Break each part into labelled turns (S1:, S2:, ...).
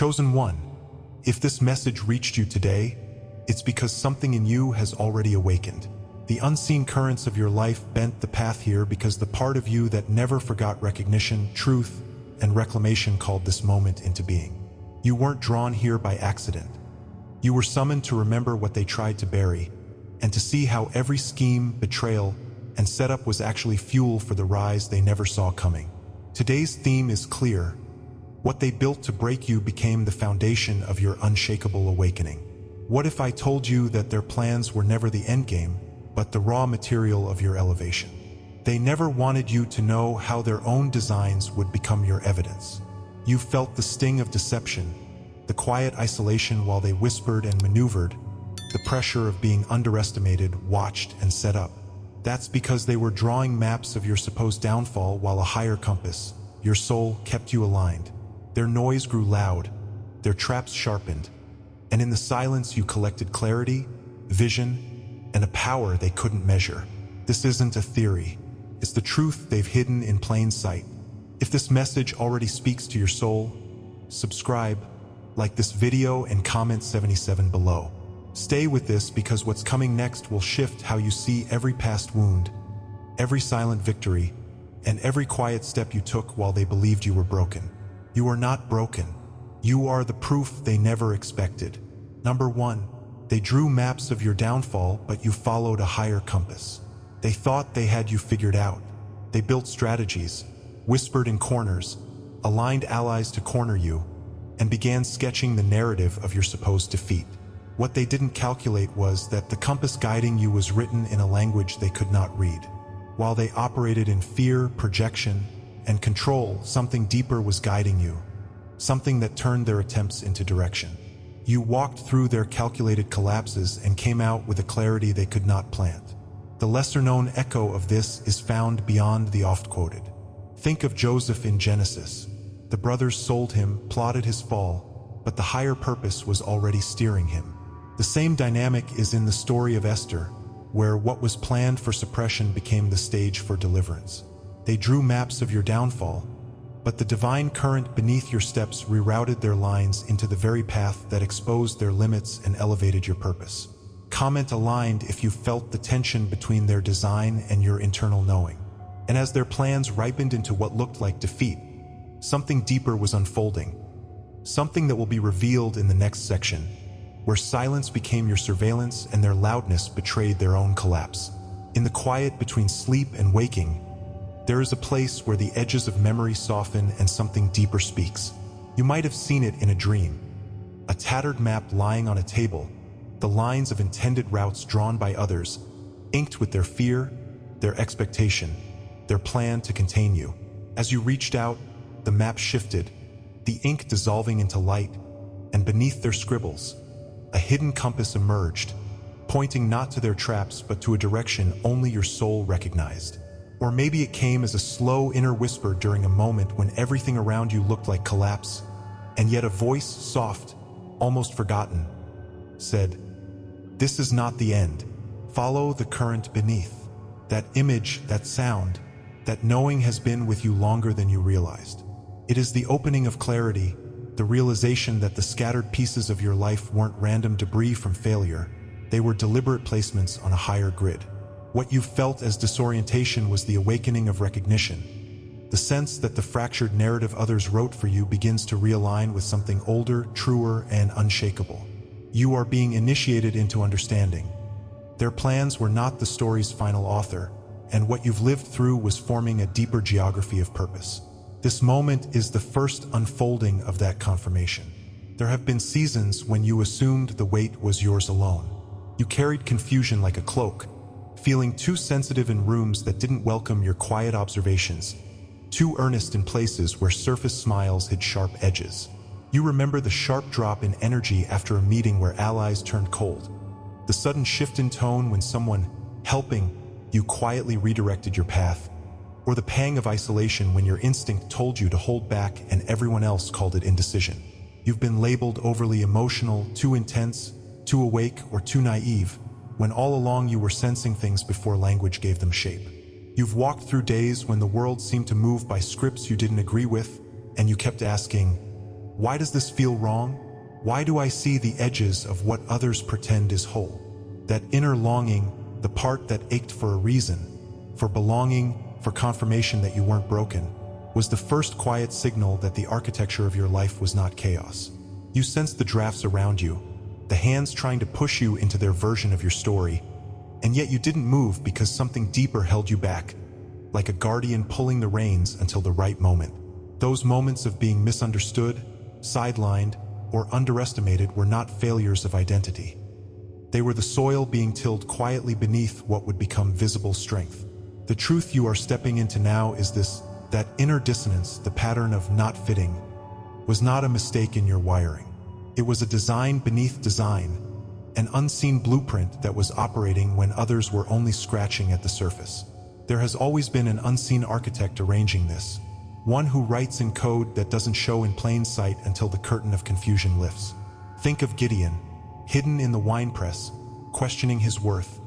S1: Chosen one, if this message reached you today, it's because something in you has already awakened. The unseen currents of your life bent the path here because the part of you that never forgot recognition, truth, and reclamation called this moment into being. You weren't drawn here by accident. You were summoned to remember what they tried to bury, and to see how every scheme, betrayal, and setup was actually fuel for the rise they never saw coming. Today's theme is clear. What they built to break you became the foundation of your unshakable awakening. What if I told you that their plans were never the endgame, but the raw material of your elevation? They never wanted you to know how their own designs would become your evidence. You felt the sting of deception, the quiet isolation while they whispered and maneuvered, the pressure of being underestimated, watched, and set up. That's because they were drawing maps of your supposed downfall while a higher compass, your soul, kept you aligned. Their noise grew loud, their traps sharpened, and in the silence you collected clarity, vision, and a power they couldn't measure. This isn't a theory. It's the truth they've hidden in plain sight. If this message already speaks to your soul, subscribe, like this video, and comment 77 below. Stay with this because what's coming next will shift how you see every past wound, every silent victory, and every quiet step you took while they believed you were broken. You are not broken. You are the proof they never expected. Number 1. They drew maps of your downfall, but you followed a higher compass. They thought they had you figured out. They built strategies, whispered in corners, aligned allies to corner you, and began sketching the narrative of your supposed defeat. What they didn't calculate was that the compass guiding you was written in a language they could not read. While they operated in fear, projection, and control, something deeper was guiding you, something that turned their attempts into direction. You walked through their calculated collapses and came out with a clarity they could not plant. The lesser-known echo of this is found beyond the oft-quoted. Think of Joseph in Genesis. The brothers sold him, plotted his fall, but the higher purpose was already steering him. The same dynamic is in the story of Esther, where what was planned for suppression became the stage for deliverance. They drew maps of your downfall, but the divine current beneath your steps rerouted their lines into the very path that exposed their limits and elevated your purpose. Comment aligned if you felt the tension between their design and your internal knowing. And as their plans ripened into what looked like defeat, something deeper was unfolding. Something that will be revealed in the next section, where silence became your surveillance and their loudness betrayed their own collapse. In the quiet between sleep and waking, there is a place where the edges of memory soften and something deeper speaks. You might have seen it in a dream. A tattered map lying on a table, the lines of intended routes drawn by others, inked with their fear, their expectation, their plan to contain you. As you reached out, the map shifted, the ink dissolving into light, and beneath their scribbles, a hidden compass emerged, pointing not to their traps but to a direction only your soul recognized. Or maybe it came as a slow inner whisper during a moment when everything around you looked like collapse, and yet a voice, soft, almost forgotten, said, "This is not the end. Follow the current beneath." That image, that sound, that knowing has been with you longer than you realized. It is the opening of clarity, the realization that the scattered pieces of your life weren't random debris from failure. They were deliberate placements on a higher grid. What you felt as disorientation was the awakening of recognition. The sense that the fractured narrative others wrote for you begins to realign with something older, truer, and unshakable. You are being initiated into understanding. Their plans were not the story's final author, and what you've lived through was forming a deeper geography of purpose. This moment is the first unfolding of that confirmation. There have been seasons when you assumed the weight was yours alone. You carried confusion like a cloak, feeling too sensitive in rooms that didn't welcome your quiet observations, too earnest in places where surface smiles hid sharp edges. You remember the sharp drop in energy after a meeting where allies turned cold, the sudden shift in tone when someone helping you quietly redirected your path, or the pang of isolation when your instinct told you to hold back and everyone else called it indecision. You've been labeled overly emotional, too intense, too awake, or too naive, when all along you were sensing things before language gave them shape. You've walked through days when the world seemed to move by scripts you didn't agree with, and you kept asking, Why does this feel wrong? Why do I see the edges of what others pretend is whole? That inner longing, the part that ached for a reason, for belonging, for confirmation that you weren't broken, was the first quiet signal that the architecture of your life was not chaos. You sensed the drafts around you, the hands trying to push you into their version of your story, and yet you didn't move because something deeper held you back, like a guardian pulling the reins until the right moment. Those moments of being misunderstood, sidelined, or underestimated were not failures of identity. They were the soil being tilled quietly beneath what would become visible strength. The truth you are stepping into now is this: that inner dissonance, the pattern of not fitting, was not a mistake in your wiring. It was a design beneath design, an unseen blueprint that was operating when others were only scratching at the surface. There has always been an unseen architect arranging this, one who writes in code that doesn't show in plain sight until the curtain of confusion lifts. Think of Gideon, hidden in the winepress, questioning his worth,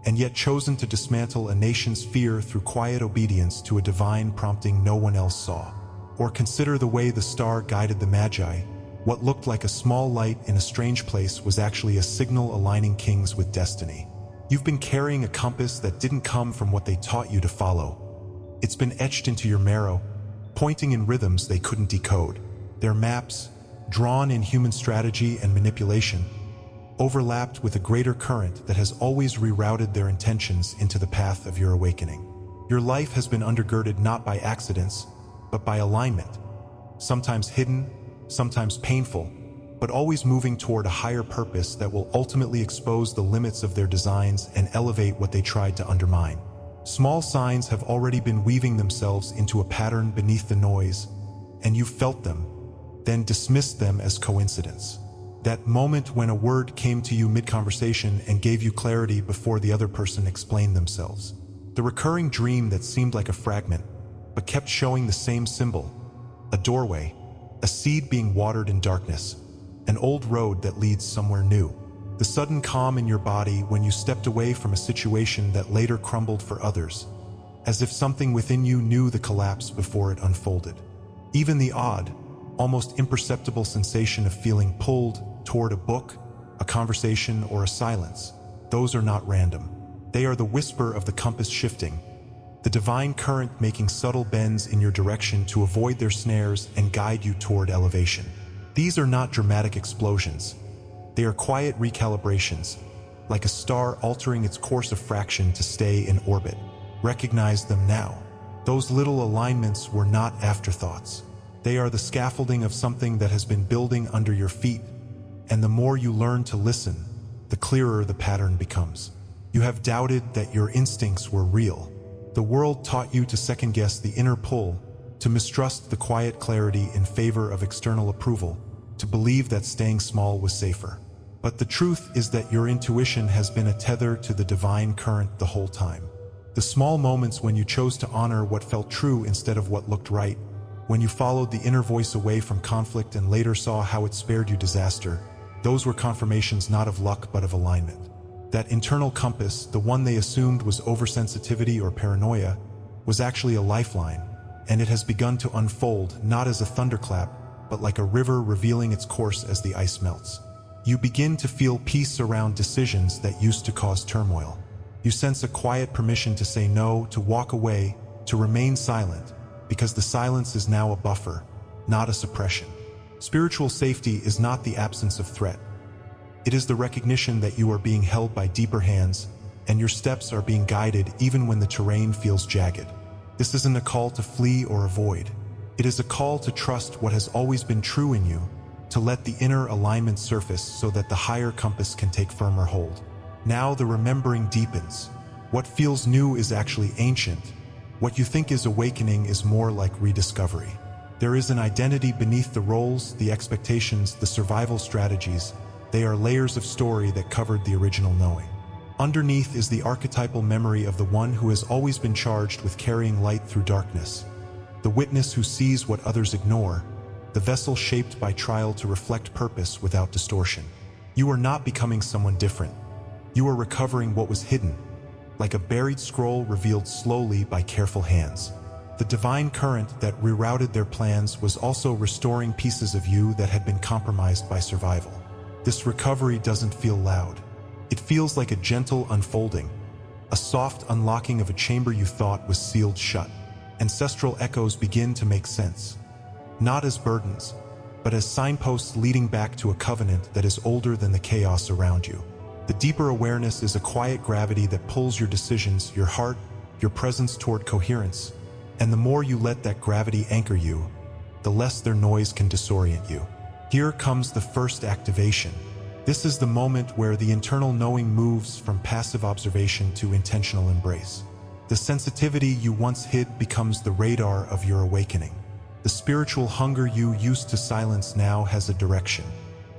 S1: and yet chosen to dismantle a nation's fear through quiet obedience to a divine prompting no one else saw. Or consider the way the star guided the Magi. What looked like a small light in a strange place was actually a signal aligning kings with destiny. You've been carrying a compass that didn't come from what they taught you to follow. It's been etched into your marrow, pointing in rhythms they couldn't decode. Their maps, drawn in human strategy and manipulation, overlapped with a greater current that has always rerouted their intentions into the path of your awakening. Your life has been undergirded not by accidents, but by alignment, sometimes hidden, sometimes painful, but always moving toward a higher purpose that will ultimately expose the limits of their designs and elevate what they tried to undermine. Small signs have already been weaving themselves into a pattern beneath the noise, and you felt them, then dismissed them as coincidence. That moment when a word came to you mid-conversation and gave you clarity before the other person explained themselves. The recurring dream that seemed like a fragment, but kept showing the same symbol: a doorway, a seed being watered in darkness, an old road that leads somewhere new. The sudden calm in your body when you stepped away from a situation that later crumbled for others, as if something within you knew the collapse before it unfolded. Even the odd, almost imperceptible sensation of feeling pulled toward a book, a conversation, or a silence, those are not random. They are the whisper of the compass shifting, the divine current making subtle bends in your direction to avoid their snares and guide you toward elevation. These are not dramatic explosions. They are quiet recalibrations, like a star altering its course a fraction to stay in orbit. Recognize them now. Those little alignments were not afterthoughts. They are the scaffolding of something that has been building under your feet, and the more you learn to listen, the clearer the pattern becomes. You have doubted that your instincts were real. The world taught you to second-guess the inner pull, to mistrust the quiet clarity in favor of external approval, to believe that staying small was safer. But the truth is that your intuition has been a tether to the divine current the whole time. The small moments when you chose to honor what felt true instead of what looked right, when you followed the inner voice away from conflict and later saw how it spared you disaster, those were confirmations not of luck but of alignment. That internal compass, the one they assumed was oversensitivity or paranoia, was actually a lifeline, and it has begun to unfold not as a thunderclap, but like a river revealing its course as the ice melts. You begin to feel peace around decisions that used to cause turmoil. You sense a quiet permission to say no, to walk away, to remain silent, because the silence is now a buffer, not a suppression. Spiritual safety is not the absence of threat. It is the recognition that you are being held by deeper hands, and your steps are being guided even when the terrain feels jagged. This isn't a call to flee or avoid. It is a call to trust what has always been true in you, to let the inner alignment surface so that the higher compass can take firmer hold. Now the remembering deepens. What feels new is actually ancient. What you think is awakening is more like rediscovery. There is an identity beneath the roles, the expectations, the survival strategies. They are layers of story that covered the original knowing. Underneath is the archetypal memory of the one who has always been charged with carrying light through darkness, the witness who sees what others ignore, the vessel shaped by trial to reflect purpose without distortion. You are not becoming someone different. You are recovering what was hidden, like a buried scroll revealed slowly by careful hands. The divine current that rerouted their plans was also restoring pieces of you that had been compromised by survival. This recovery doesn't feel loud. It feels like a gentle unfolding, a soft unlocking of a chamber you thought was sealed shut. Ancestral echoes begin to make sense, not as burdens, but as signposts leading back to a covenant that is older than the chaos around you. The deeper awareness is a quiet gravity that pulls your decisions, your heart, your presence toward coherence. And the more you let that gravity anchor you, the less their noise can disorient you. Here comes the first activation. This is the moment where the internal knowing moves from passive observation to intentional embrace. The sensitivity you once hid becomes the radar of your awakening. The spiritual hunger you used to silence now has a direction.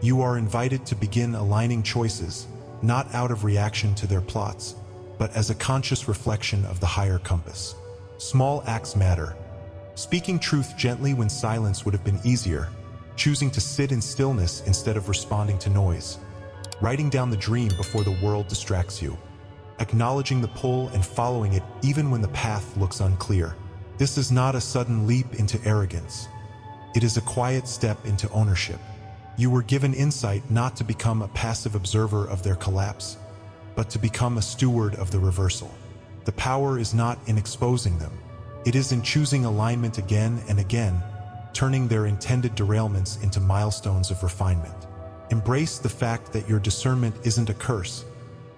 S1: You are invited to begin aligning choices, not out of reaction to their plots, but as a conscious reflection of the higher compass. Small acts matter. Speaking truth gently when silence would have been easier, choosing to sit in stillness instead of responding to noise, writing down the dream before the world distracts you, acknowledging the pull and following it even when the path looks unclear. This is not a sudden leap into arrogance. It is a quiet step into ownership. You were given insight not to become a passive observer of their collapse, but to become a steward of the reversal. The power is not in exposing them. It is in choosing alignment again and again, turning their intended derailments into milestones of refinement. Embrace the fact that your discernment isn't a curse,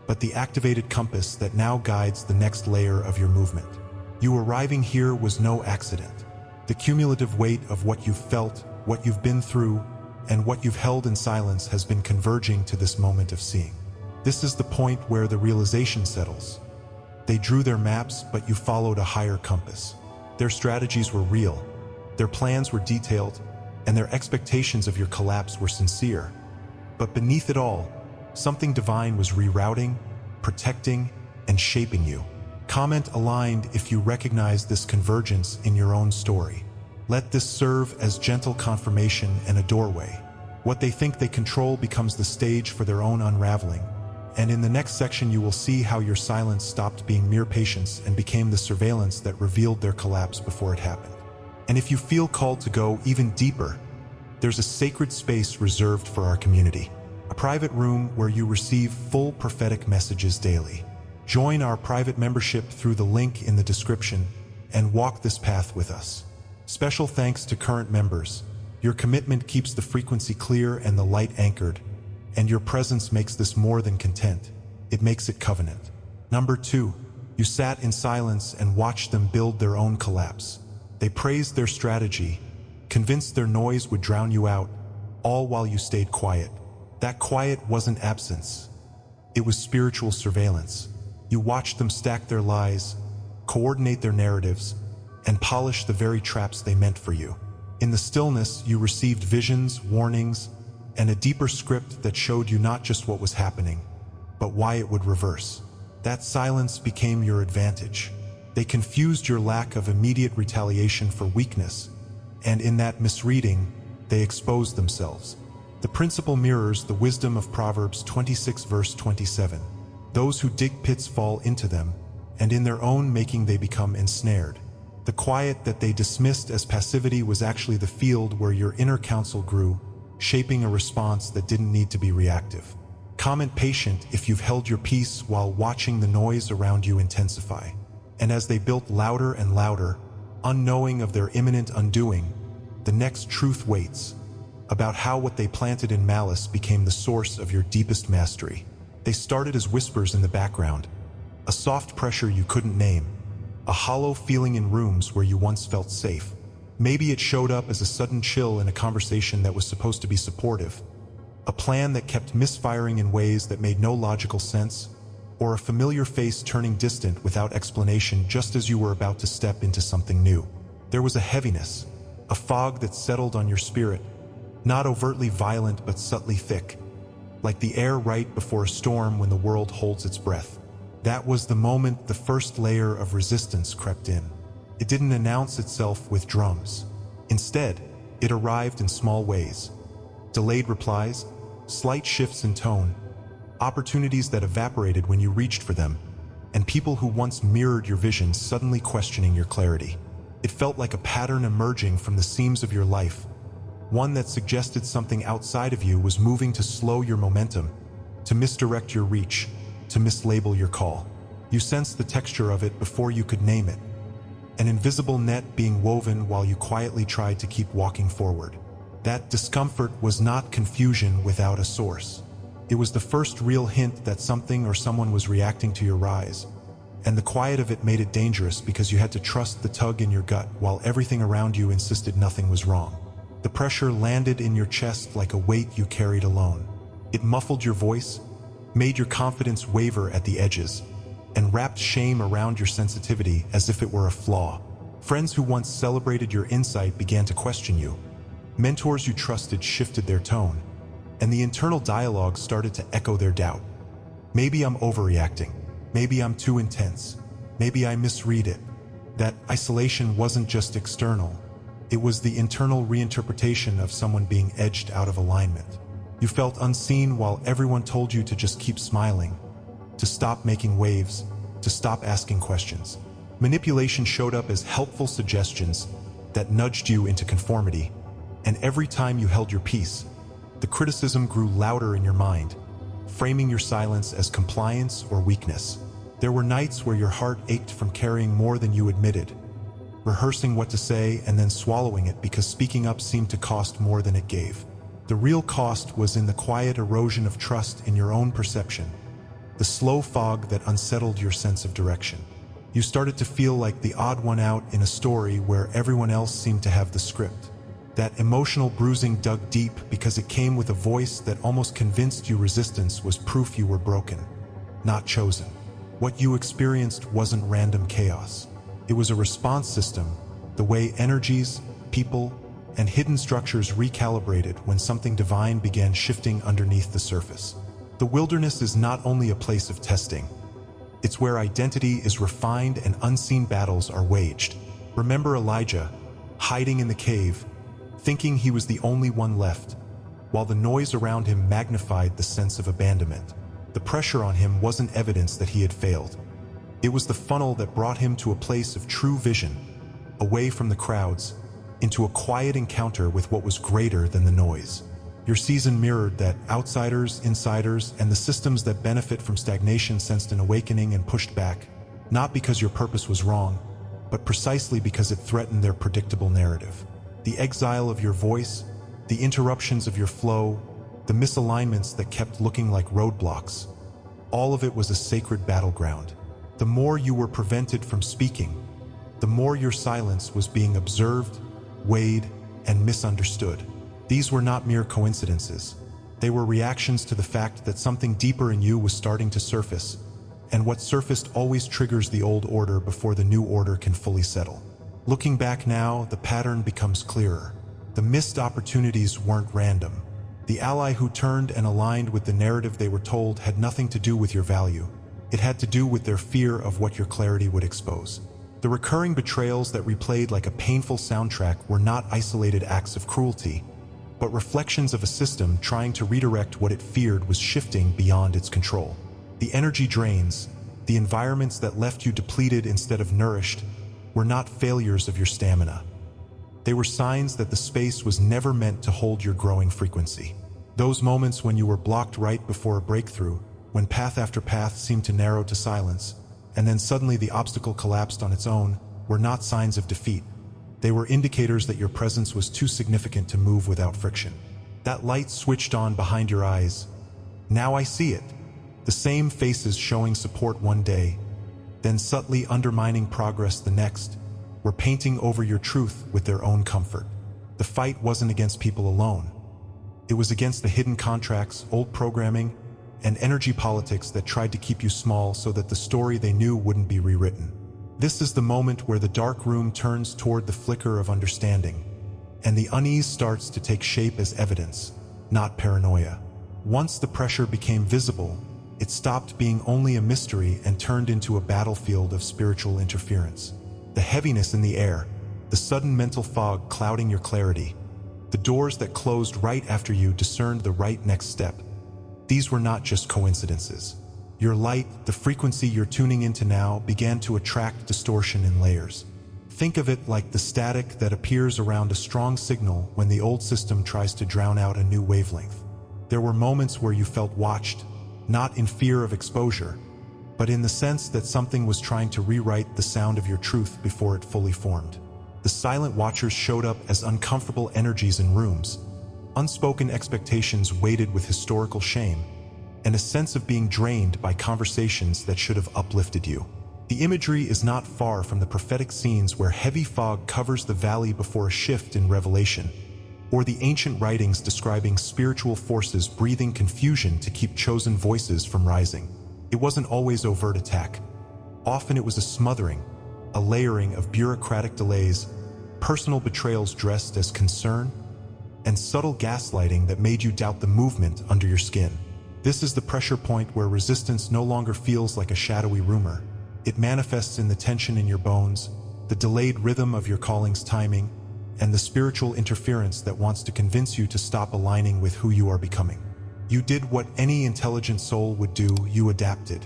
S1: but the activated compass that now guides the next layer of your movement. You arriving here was no accident. The cumulative weight of what you've felt, what you've been through, and what you've held in silence has been converging to this moment of seeing. This is the point where the realization settles. They drew their maps, but you followed a higher compass. Their strategies were real, their plans were detailed, and their expectations of your collapse were sincere. But beneath it all, something divine was rerouting, protecting, and shaping you. Comment aligned if you recognize this convergence in your own story. Let this serve as gentle confirmation and a doorway. What they think they control becomes the stage for their own unraveling. And in the next section you will see how your silence stopped being mere patience and became the surveillance that revealed their collapse before it happened. And if you feel called to go even deeper, there's a sacred space reserved for our community. A private room where you receive full prophetic messages daily. Join our private membership through the link in the description and walk this path with us. Special thanks to current members. Your commitment keeps the frequency clear and the light anchored, and your presence makes this more than content. It makes it covenant. Number 2, you sat in silence and watched them build their own collapse. They praised their strategy, convinced their noise would drown you out, all while you stayed quiet. That quiet wasn't absence. It was spiritual surveillance. You watched them stack their lies, coordinate their narratives, and polish the very traps they meant for you. In the stillness, you received visions, warnings, and a deeper script that showed you not just what was happening, but why it would reverse. That silence became your advantage. They confused your lack of immediate retaliation for weakness, and in that misreading, they exposed themselves. The principle mirrors the wisdom of Proverbs 26 verse 27. Those who dig pits fall into them, and in their own making they become ensnared. The quiet that they dismissed as passivity was actually the field where your inner counsel grew, shaping a response that didn't need to be reactive. Comment patient if you've held your peace while watching the noise around you intensify. And as they built louder and louder, unknowing of their imminent undoing, the next truth waits, about how what they planted in malice became the source of your deepest mastery. They started as whispers in the background, a soft pressure you couldn't name, a hollow feeling in rooms where you once felt safe. Maybe it showed up as a sudden chill in a conversation that was supposed to be supportive, a plan that kept misfiring in ways that made no logical sense, or a familiar face turning distant without explanation just as you were about to step into something new. There was a heaviness, a fog that settled on your spirit, not overtly violent but subtly thick, like the air right before a storm when the world holds its breath. That was the moment the first layer of resistance crept in. It didn't announce itself with drums. Instead, it arrived in small ways. Delayed replies, slight shifts in tone, opportunities that evaporated when you reached for them, and people who once mirrored your vision suddenly questioning your clarity. It felt like a pattern emerging from the seams of your life, one that suggested something outside of you was moving to slow your momentum, to misdirect your reach, to mislabel your call. You sensed the texture of it before you could name it, an invisible net being woven while you quietly tried to keep walking forward. That discomfort was not confusion without a source. It was the first real hint that something or someone was reacting to your rise, and the quiet of it made it dangerous because you had to trust the tug in your gut while everything around you insisted nothing was wrong. The pressure landed in your chest like a weight you carried alone. It muffled your voice, made your confidence waver at the edges, and wrapped shame around your sensitivity as if it were a flaw. Friends who once celebrated your insight began to question you. Mentors you trusted shifted their tone, and the internal dialogue started to echo their doubt. Maybe I'm overreacting. Maybe I'm too intense. Maybe I misread it. That isolation wasn't just external. It was the internal reinterpretation of someone being edged out of alignment. You felt unseen while everyone told you to just keep smiling, to stop making waves, to stop asking questions. Manipulation showed up as helpful suggestions that nudged you into conformity, and every time you held your peace, the criticism grew louder in your mind, framing your silence as compliance or weakness. There were nights where your heart ached from carrying more than you admitted, rehearsing what to say and then swallowing it because speaking up seemed to cost more than it gave. The real cost was in the quiet erosion of trust in your own perception, the slow fog that unsettled your sense of direction. You started to feel like the odd one out in a story where everyone else seemed to have the script. That emotional bruising dug deep because it came with a voice that almost convinced you resistance was proof you were broken, not chosen. What you experienced wasn't random chaos. It was a response system, the way energies, people, and hidden structures recalibrated when something divine began shifting underneath the surface. The wilderness is not only a place of testing, it's where identity is refined and unseen battles are waged. Remember Elijah, hiding in the cave, thinking he was the only one left, while the noise around him magnified the sense of abandonment. The pressure on him wasn't evidence that he had failed. It was the funnel that brought him to a place of true vision, away from the crowds, into a quiet encounter with what was greater than the noise. Your season mirrored that. Outsiders, insiders, and the systems that benefit from stagnation sensed an awakening and pushed back, not because your purpose was wrong, but precisely because it threatened their predictable narrative. The exile of your voice, the interruptions of your flow, the misalignments that kept looking like roadblocks, all of it was a sacred battleground. The more you were prevented from speaking, the more your silence was being observed, weighed, and misunderstood. These were not mere coincidences. They were reactions to the fact that something deeper in you was starting to surface, and what surfaced always triggers the old order before the new order can fully settle. Looking back now, the pattern becomes clearer. The missed opportunities weren't random. The ally who turned and aligned with the narrative they were told had nothing to do with your value. It had to do with their fear of what your clarity would expose. The recurring betrayals that replayed like a painful soundtrack were not isolated acts of cruelty, but reflections of a system trying to redirect what it feared was shifting beyond its control. The energy drains, the environments that left you depleted instead of nourished, were not failures of your stamina. They were signs that the space was never meant to hold your growing frequency. Those moments when you were blocked right before a breakthrough, when path after path seemed to narrow to silence, and then suddenly the obstacle collapsed on its own, were not signs of defeat. They were indicators that your presence was too significant to move without friction. That light switched on behind your eyes. Now I see it. The same faces showing support one day, then subtly undermining progress the next, were painting over your truth with their own comfort. The fight wasn't against people alone. It was against the hidden contracts, old programming, and energy politics that tried to keep you small so that the story they knew wouldn't be rewritten. This is the moment where the dark room turns toward the flicker of understanding, and the unease starts to take shape as evidence, not paranoia. Once the pressure became visible, it stopped being only a mystery and turned into a battlefield of spiritual interference. The heaviness in the air, the sudden mental fog clouding your clarity, the doors that closed right after you discerned the right next step. These were not just coincidences. Your light, the frequency you're tuning into now, began to attract distortion in layers. Think of it like the static that appears around a strong signal when the old system tries to drown out a new wavelength. There were moments where you felt watched, not in fear of exposure, but in the sense that something was trying to rewrite the sound of your truth before it fully formed. The silent watchers showed up as uncomfortable energies in rooms. Unspoken expectations weighted with historical shame, and a sense of being drained by conversations that should have uplifted you. The imagery is not far from the prophetic scenes where heavy fog covers the valley before a shift in revelation, or the ancient writings describing spiritual forces breathing confusion to keep chosen voices from rising. It wasn't always overt attack. Often it was a smothering, a layering of bureaucratic delays, personal betrayals dressed as concern, and subtle gaslighting that made you doubt the movement under your skin. This is the pressure point where resistance no longer feels like a shadowy rumor. It manifests in the tension in your bones, the delayed rhythm of your calling's timing, and the spiritual interference that wants to convince you to stop aligning with who you are becoming. You did what any intelligent soul would do. You adapted.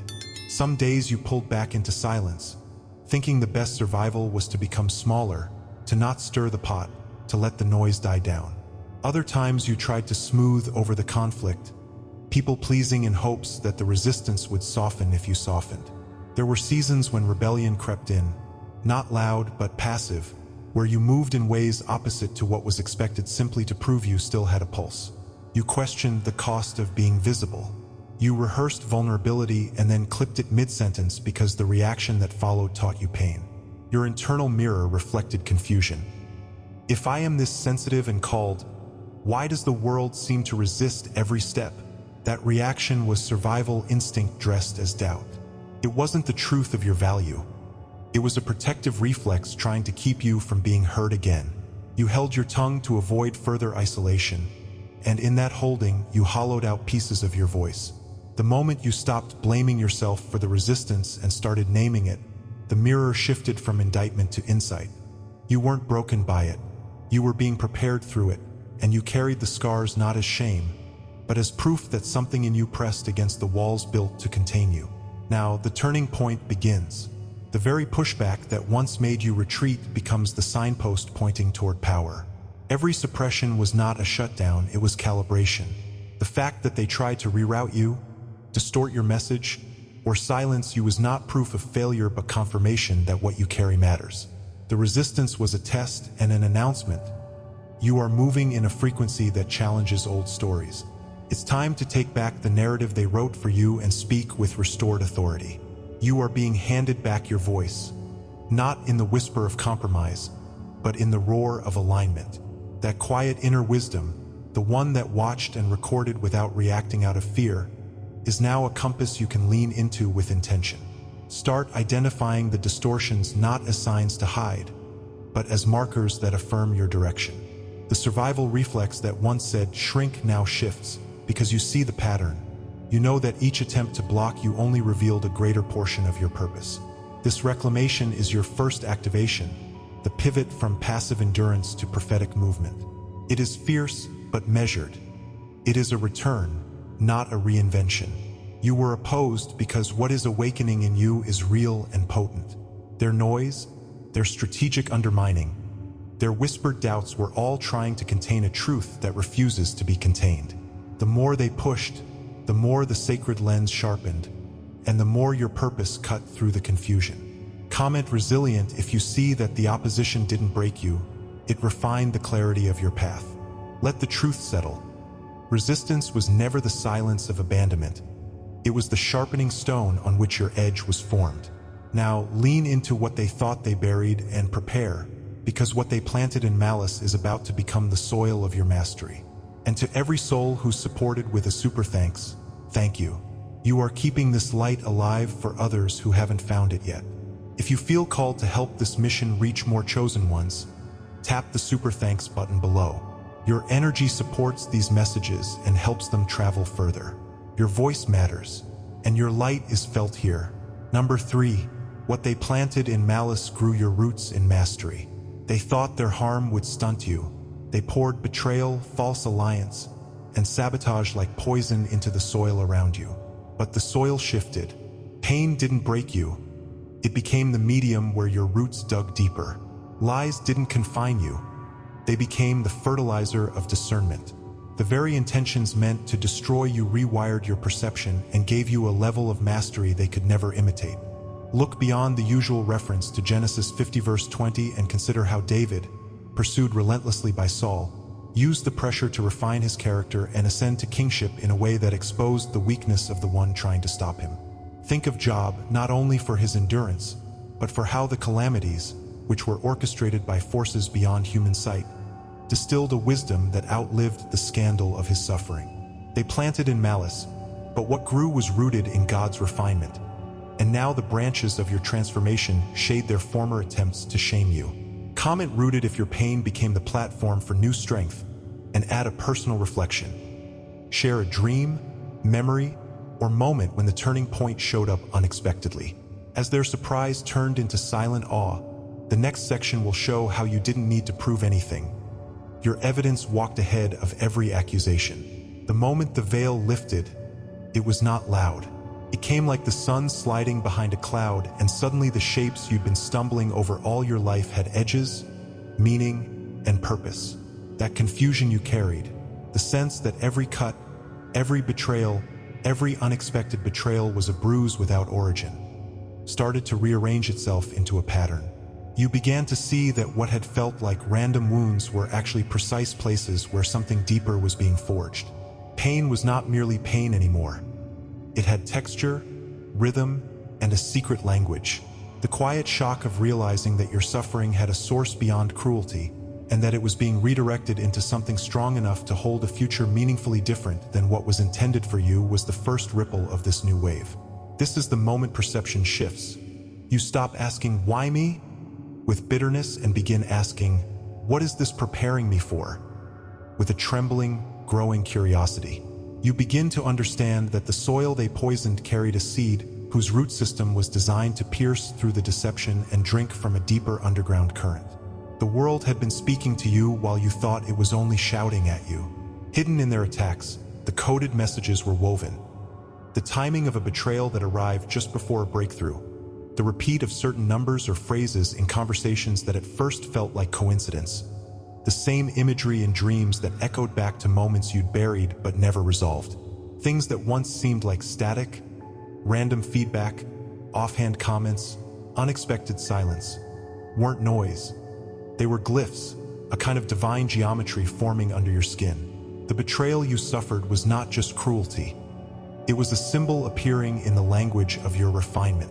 S1: Some days you pulled back into silence, thinking the best survival was to become smaller, to not stir the pot, to let the noise die down. Other times you tried to smooth over the conflict, people-pleasing in hopes that the resistance would soften if you softened. There were seasons when rebellion crept in, not loud but passive, where you moved in ways opposite to what was expected simply to prove you still had a pulse. You questioned the cost of being visible. You rehearsed vulnerability and then clipped it mid-sentence because the reaction that followed taught you pain. Your internal mirror reflected confusion. If I am this sensitive and called, why does the world seem to resist every step? That reaction was survival instinct dressed as doubt. It wasn't the truth of your value. It was a protective reflex trying to keep you from being heard again. You held your tongue to avoid further isolation, and in that holding, you hollowed out pieces of your voice. The moment you stopped blaming yourself for the resistance and started naming it, the mirror shifted from indictment to insight. You weren't broken by it. You were being prepared through it, and you carried the scars not as shame, but as proof that something in you pressed against the walls built to contain you. Now, the turning point begins. The very pushback that once made you retreat becomes the signpost pointing toward power. Every suppression was not a shutdown, it was calibration. The fact that they tried to reroute you, distort your message, or silence you was not proof of failure but confirmation that what you carry matters. The resistance was a test and an announcement. You are moving in a frequency that challenges old stories. It's time to take back the narrative they wrote for you and speak with restored authority. You are being handed back your voice, not in the whisper of compromise, but in the roar of alignment. That quiet inner wisdom, the one that watched and recorded without reacting out of fear, is now a compass you can lean into with intention. Start identifying the distortions not as signs to hide, but as markers that affirm your direction. The survival reflex that once said shrink now shifts, because you see the pattern. You know that each attempt to block you only revealed a greater portion of your purpose. This reclamation is your first activation, the pivot from passive endurance to prophetic movement. It is fierce but measured. It is a return, not a reinvention. You were opposed because what is awakening in you is real and potent. Their noise, their strategic undermining, their whispered doubts were all trying to contain a truth that refuses to be contained. The more they pushed, the more the sacred lens sharpened, and the more your purpose cut through the confusion. Comment resilient if you see that the opposition didn't break you, it refined the clarity of your path. Let the truth settle. Resistance was never the silence of abandonment. It was the sharpening stone on which your edge was formed. Now lean into what they thought they buried and prepare, because what they planted in malice is about to become the soil of your mastery. And to every soul who's supported with a super thanks, thank you. You are keeping this light alive for others who haven't found it yet. If you feel called to help this mission reach more chosen ones, tap the super thanks button below. Your energy supports these messages and helps them travel further. Your voice matters, and your light is felt here. Number 3, what they planted in malice grew your roots in mastery. They thought their harm would stunt you. They poured betrayal, false alliance, and sabotage like poison into the soil around you. But the soil shifted. Pain didn't break you. It became the medium where your roots dug deeper. Lies didn't confine you. They became the fertilizer of discernment. The very intentions meant to destroy you rewired your perception and gave you a level of mastery they could never imitate. Look beyond the usual reference to Genesis 50 verse 20 and consider how David, pursued relentlessly by Saul, used the pressure to refine his character and ascend to kingship in a way that exposed the weakness of the one trying to stop him. Think of Job not only for his endurance, but for how the calamities, which were orchestrated by forces beyond human sight, distilled a wisdom that outlived the scandal of his suffering. They planted in malice, but what grew was rooted in God's refinement. And now the branches of your transformation shade their former attempts to shame you. Comment rooted if your pain became the platform for new strength, and add a personal reflection. Share a dream, memory, or moment when the turning point showed up unexpectedly. As their surprise turned into silent awe, the next section will show how you didn't need to prove anything. Your evidence walked ahead of every accusation. The moment the veil lifted, it was not loud. It came like the sun sliding behind a cloud, and suddenly the shapes you'd been stumbling over all your life had edges, meaning, and purpose. That confusion you carried, the sense that every cut, every betrayal, every unexpected betrayal was a bruise without origin, started to rearrange itself into a pattern. You began to see that what had felt like random wounds were actually precise places where something deeper was being forged. Pain was not merely pain anymore. It had texture, rhythm, and a secret language. The quiet shock of realizing that your suffering had a source beyond cruelty, and that it was being redirected into something strong enough to hold a future meaningfully different than what was intended for you, was the first ripple of this new wave. This is the moment perception shifts. You stop asking, "Why me?" with bitterness and begin asking, "What is this preparing me for?" with a trembling, growing curiosity. You begin to understand that the soil they poisoned carried a seed whose root system was designed to pierce through the deception and drink from a deeper underground current. The world had been speaking to you while you thought it was only shouting at you. Hidden in their attacks, the coded messages were woven. The timing of a betrayal that arrived just before a breakthrough. The repeat of certain numbers or phrases in conversations that at first felt like coincidence. The same imagery in dreams that echoed back to moments you'd buried but never resolved. Things that once seemed like static, random feedback, offhand comments, unexpected silence, weren't noise. They were glyphs, a kind of divine geometry forming under your skin. The betrayal you suffered was not just cruelty. It was a symbol appearing in the language of your refinement.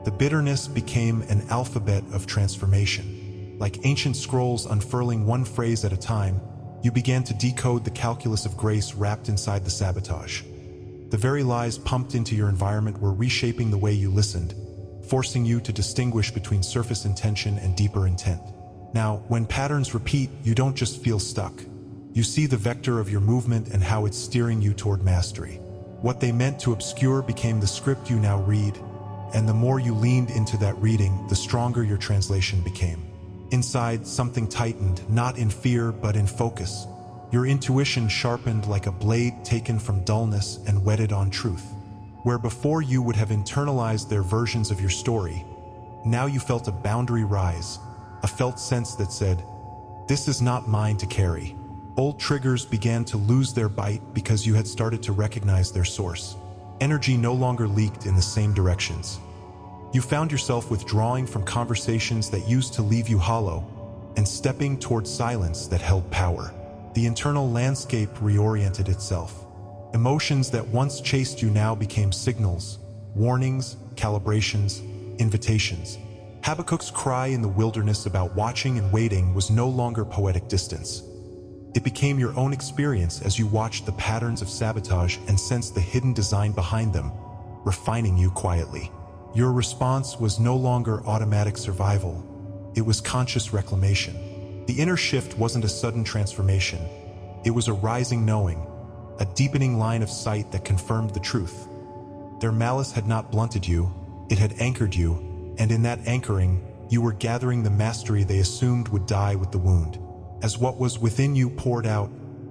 S1: The bitterness became an alphabet of transformation. Like ancient scrolls unfurling one phrase at a time, you began to decode the calculus of grace wrapped inside the sabotage. The very lies pumped into your environment were reshaping the way you listened, forcing you to distinguish between surface intention and deeper intent. Now, when patterns repeat, you don't just feel stuck. You see the vector of your movement and how it's steering you toward mastery. What they meant to obscure became the script you now read, and the more you leaned into that reading, the stronger your translation became. Inside, something tightened, not in fear, but in focus. Your intuition sharpened like a blade taken from dullness and whetted on truth. Where before you would have internalized their versions of your story, now you felt a boundary rise, a felt sense that said, "This is not mine to carry." Old triggers began to lose their bite because you had started to recognize their source. Energy no longer leaked in the same directions. You found yourself withdrawing from conversations that used to leave you hollow and stepping towards silence that held power. The internal landscape reoriented itself. Emotions that once chased you now became signals, warnings, calibrations, invitations. Habakkuk's cry in the wilderness about watching and waiting was no longer poetic distance. It became your own experience as you watched the patterns of sabotage and sensed the hidden design behind them, refining you quietly. Your response was no longer automatic survival. It was conscious reclamation. The inner shift wasn't a sudden transformation. It was a rising knowing, a deepening line of sight that confirmed the truth. Their malice had not blunted you, it had anchored you, and in that anchoring, you were gathering the mastery they assumed would die with the wound. As what was within you poured out,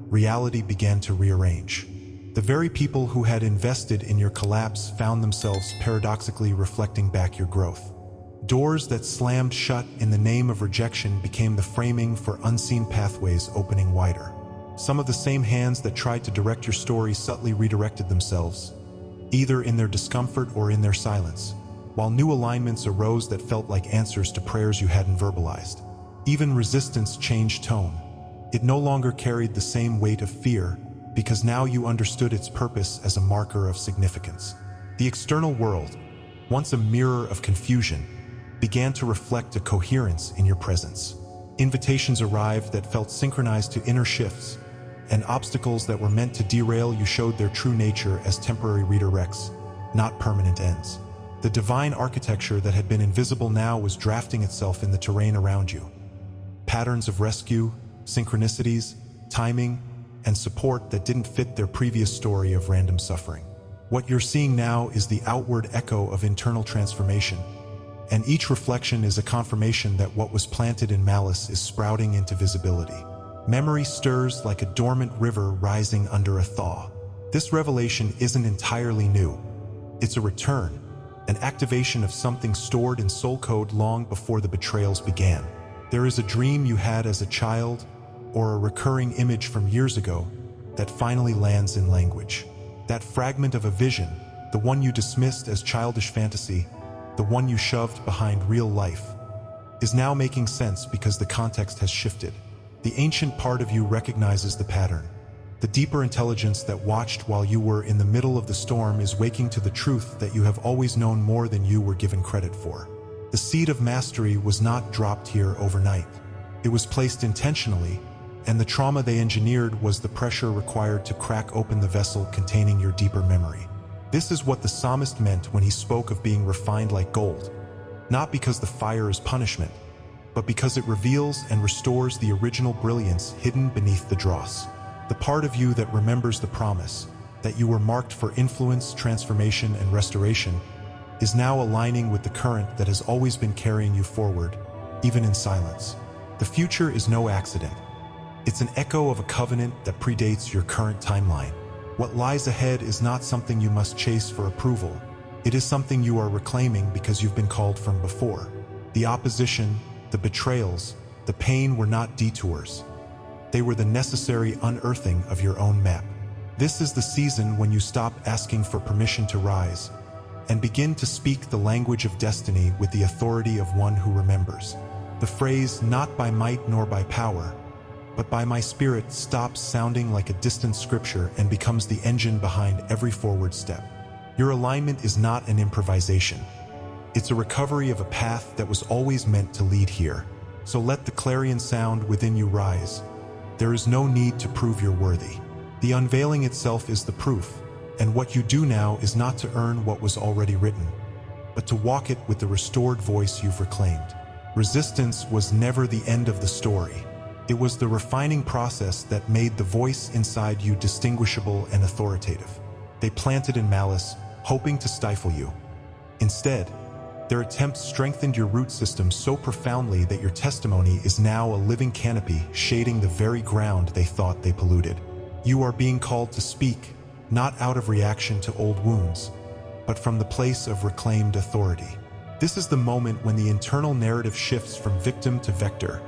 S1: reality began to rearrange. The very people who had invested in your collapse found themselves paradoxically reflecting back your growth. Doors that slammed shut in the name of rejection became the framing for unseen pathways opening wider. Some of the same hands that tried to direct your story subtly redirected themselves, either in their discomfort or in their silence, while new alignments arose that felt like answers to prayers you hadn't verbalized. Even resistance changed tone. It no longer carried the same weight of fear, because now you understood its purpose as a marker of significance. The external world, once a mirror of confusion, began to reflect a coherence in your presence. Invitations arrived that felt synchronized to inner shifts, and obstacles that were meant to derail you showed their true nature as temporary redirects, not permanent ends. The divine architecture that had been invisible now was drafting itself in the terrain around you. Patterns of rescue, synchronicities, timing, and support that didn't fit their previous story of random suffering. What you're seeing now is the outward echo of internal transformation, and each reflection is a confirmation that what was planted in malice is sprouting into visibility. Memory stirs like a dormant river rising under a thaw. This revelation isn't entirely new. It's a return, an activation of something stored in soul code long before the betrayals began. There is a dream you had as a child, or a recurring image from years ago, that finally lands in language. That fragment of a vision, the one you dismissed as childish fantasy, the one you shoved behind real life, is now making sense because the context has shifted. The ancient part of you recognizes the pattern. The deeper intelligence that watched while you were in the middle of the storm is waking to the truth that you have always known more than you were given credit for. The seed of mastery was not dropped here overnight. It was placed intentionally, and the trauma they engineered was the pressure required to crack open the vessel containing your deeper memory. This is what the psalmist meant when he spoke of being refined like gold, not because the fire is punishment, but because it reveals and restores the original brilliance hidden beneath the dross. The part of you that remembers the promise, that you were marked for influence, transformation, and restoration, is now aligning with the current that has always been carrying you forward, even in silence. The future is no accident. It's an echo of a covenant that predates your current timeline. What lies ahead is not something you must chase for approval. It is something you are reclaiming because you've been called from before. The opposition, the betrayals, the pain were not detours. They were the necessary unearthing of your own map. This is the season when you stop asking for permission to rise and begin to speak the language of destiny with the authority of one who remembers. The phrase, "not by might nor by power, but by my spirit," stops sounding like a distant scripture and becomes the engine behind every forward step. Your alignment is not an improvisation. It's a recovery of a path that was always meant to lead here. So let the clarion sound within you rise. There is no need to prove you're worthy. The unveiling itself is the proof, and what you do now is not to earn what was already written, but to walk it with the restored voice you've reclaimed. Resistance was never the end of the story. It was the refining process that made the voice inside you distinguishable and authoritative. They planted in malice, hoping to stifle you. Instead, their attempts strengthened your root system so profoundly that your testimony is now a living canopy shading the very ground they thought they polluted. You are being called to speak, not out of reaction to old wounds, but from the place of reclaimed authority. This is the moment when the internal narrative shifts from victim to vector.